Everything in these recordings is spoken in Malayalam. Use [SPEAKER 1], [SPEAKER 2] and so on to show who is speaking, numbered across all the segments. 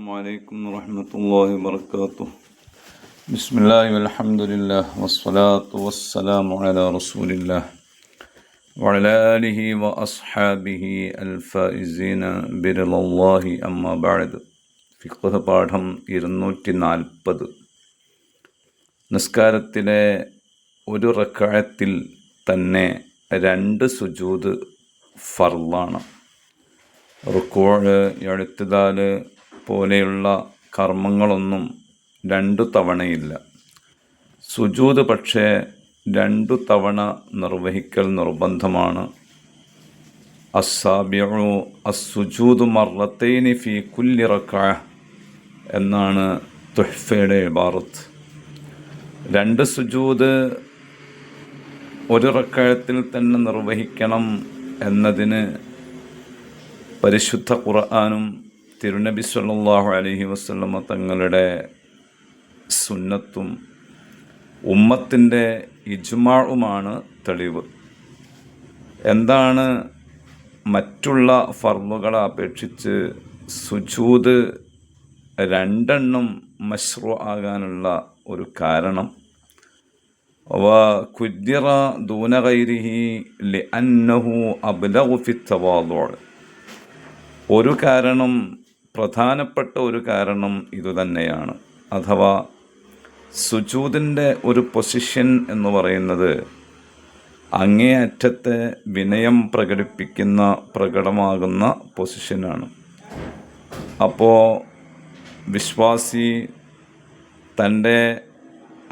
[SPEAKER 1] അസ്സലാമു വറഹ്മത്തുള്ളാഹി വബറകാതുഹു. ബിസ്മില്ലാഹി വൽഹംദുലില്ലാഹി വസ്സലാത്തു വസ്സലാമു അലാ റസൂലില്ലാഹി വഅലാ ആലിഹി വഅസ്ഹാബിഹി അൽഫായിസീന ബിറിളല്ലാഹി അമ്മാ ബഅദ്. ഫിഖ്ഹ് പാഠം 240. നിസ്കാരത്തിലെ ഒരു റക്അത്തിൽ തന്നെ 2 സുജൂദ് ഫർളാണ്. റുക്കൂഅ്, ഇഅ്തിദാല് പോലെയുള്ള കർമ്മങ്ങളൊന്നും 2 തവണയില്ല. സുജൂദ് പക്ഷേ 2 തവണ നിർവഹിക്കൽ നിർബന്ധമാണ്. അസ്സാബിഉ അസ്സുജൂദു മർറത്തൈനി ഫീ കുല്ലി റക്അ എന്നാണ് തുഹ്ഫയുടെ ഇബാറത്ത്. 2 സുജൂദ് ഒരു റക്അത്തിൽ തന്നെ നിർവഹിക്കണം എന്നതിന് പരിശുദ്ധ ഖുർആനും തിരുനബി സല്ലല്ലാഹു അലൈഹി വസല്ലമ തങ്ങളുടെ സുന്നത്തും ഉമ്മത്തിൻ്റെ ഇജ്മാഉമാണ് തെളിവ്. എന്താണ് മറ്റുള്ള ഫർളുകളെ അപേക്ഷിച്ച് സുജൂദ് 2 മശ്റൂ ആകാനുള്ള ഒരു കാരണം? വകുദ്ദിറ ദൂന ഗൈരിഹി ലിഅന്നഹു അബ്ലഗു ഫി തവാദുഅ്. ഒരു കാരണം, പ്രധാനപ്പെട്ട ഒരു കാരണം ഇതുതന്നെയാണ്. അഥവാ സുജൂദിൻ്റെ ഒരു പൊസിഷൻ എന്ന് പറയുന്നത് അങ്ങേയറ്റത്തെ വിനയം പ്രകടമാകുന്ന പൊസിഷനാണ്. അപ്പോൾ വിശ്വാസി തൻ്റെ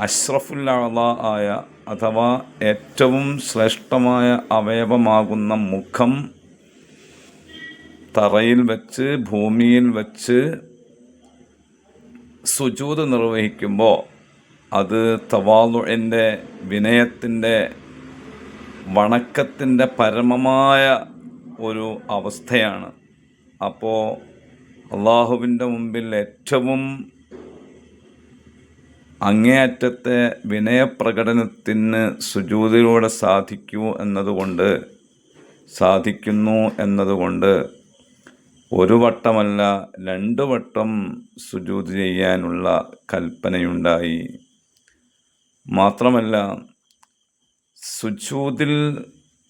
[SPEAKER 1] അഷ്റഫുൽ അഅ്ളാ ആയ അഥവാ ഏറ്റവും ശ്രേഷ്ഠമായ അവയവമാകുന്ന മുഖം തറയിൽ വെച്ച്, ഭൂമിയിൽ വെച്ച് സുജൂദ് നിർവഹിക്കുമ്പോൾ അത് തവാളുഇൻ്റെ, വിനയത്തിൻ്റെ, വണക്കത്തിൻ്റെ പരമമായ ഒരു അവസ്ഥയാണ്. അപ്പോൾ അള്ളാഹുവിൻ്റെ മുമ്പിൽ ഏറ്റവും അങ്ങേയറ്റത്തെ വിനയപ്രകടനത്തിന് സുജൂദിലൂടെ സാധിക്കുന്നു എന്നതുകൊണ്ട് ഒരു വട്ടമല്ല 2 വട്ടം സുജൂദ് ചെയ്യാനുള്ള കൽപ്പനയുണ്ടായി. മാത്രമല്ല, സുജൂദിൽ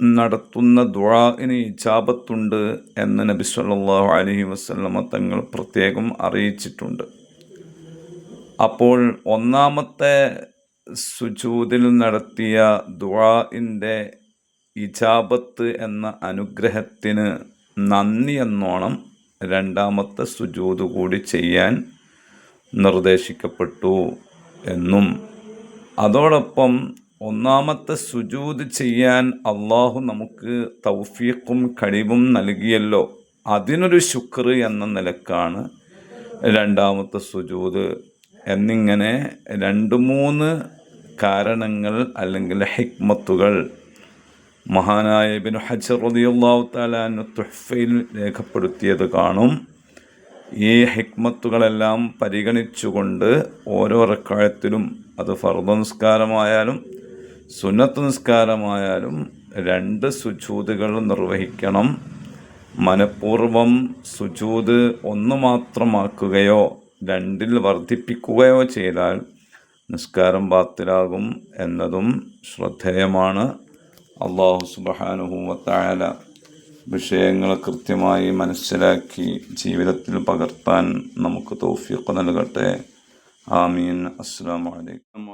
[SPEAKER 1] നടത്തുന്ന ദുആഇന് ഇജാബത്തുണ്ട് എന്ന് നബി സല്ലല്ലാഹു അലൈഹി വസല്ലമ തങ്ങൾ പ്രത്യേകം അറിയിച്ചിട്ടുണ്ട്. അപ്പോൾ ഒന്നാമത്തെ സുജൂദിൽ നടത്തിയ ദുആഇൻ്റെ ഇജാബത്ത് എന്ന അനുഗ്രഹത്തിന് നന്ദി എന്നോണം 2ാമത്തെ സുജൂദ് കൂടി ചെയ്യാൻ നിർദ്ദേശിക്കപ്പെട്ടു എന്നും, അതോടൊപ്പം 1ാമത്തെ സുജൂദ് ചെയ്യാൻ അള്ളാഹു നമുക്ക് തൗഫീഖും കഴിവും നൽകിയല്ലോ, അതിനൊരു ശുക്ർ എന്ന നിലക്കാണ് 2ാമത്തെ സുജൂദ് എന്നിങ്ങനെ 2-3 കാരണങ്ങൾ അല്ലെങ്കിൽ ഹിക്മത്തുകൾ മഹാനായ ഇബ്നു ഹജർ റളിയല്ലാഹു തആല അൻഹു തുഹ്ഫയിൽ രേഖപ്പെടുത്തിയത് കാണും. ഈ ഹിക്മത്തുകളെല്ലാം പരിഗണിച്ചുകൊണ്ട് ഓരോ റക്അത്തിലും, അത് ഫർദ് നിസ്കാരമായാലും സുന്നത്ത് നിസ്കാരമായാലും 2 സുജൂദുകൾ നിർവഹിക്കണം. മനഃപൂർവ്വം സുജൂദ് 1 മാത്രമാക്കുകയോ 2ൽ വർദ്ധിപ്പിക്കുകയോ ചെയ്താൽ നിസ്കാരം ബാത്തിലാകും എന്നതും ശ്രദ്ധേയമാണ്. അല്ലാഹു സുബ്ഹാനഹു വ തആല വിഷയങ്ങൾ കൃത്യമായി മനസ്സിലാക്കി ജീവിതത്തിൽ പകർത്താൻ നമുക്ക് തൗഫീഖ് നൽകട്ടെ. ആമീൻ. അസ്സലാമു അലൈക്കും.